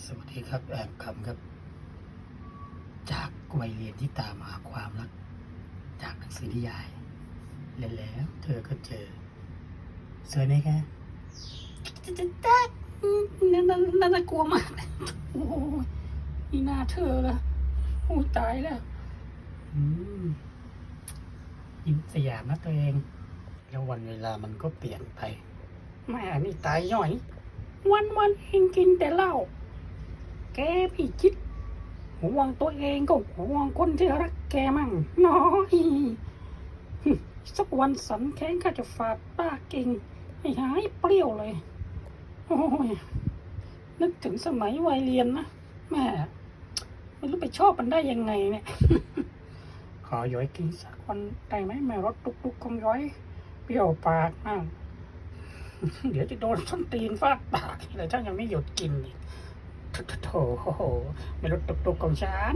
สวัสดีครับแอบคำครับ จากวัยเรียนที่ตามหาความรักจากหนังสือนิยายเล่นแล้วเธอก็เจอสวยไหมคะจ๊กน่ากลัวมากโอ้ยนี่หน้าเธอละโอ้ยตายแล้วยิ้มสยามนะตัวเองแล้ววันเวลามันก็เปลี่ยนไปแม่นี่ตายย่อย วันเองกินแต่เหล้าแกพี่คิดห่วงตัวเองก็ห่วงคนที่รักแกมั่งน้อยสักวันสันแข้งข้าจะฝาดป้าเก่งให้หายเปรี้ยวเลยโอ้ยนึกถึงสมัยวัยเรียนนะแม่ไม่รู้ไปชอบมันได้ยังไงเนี่ย ขอย้อยกินสักวันได้ไหมแม่รถตุกของย้อยเปรี้ยวปากมาก เดี๋ยวจะโดนส้นตีนฟาดปากเลยถ้ายังไม่หยุดกินอีกโถไม่รู้ตุกของฉัน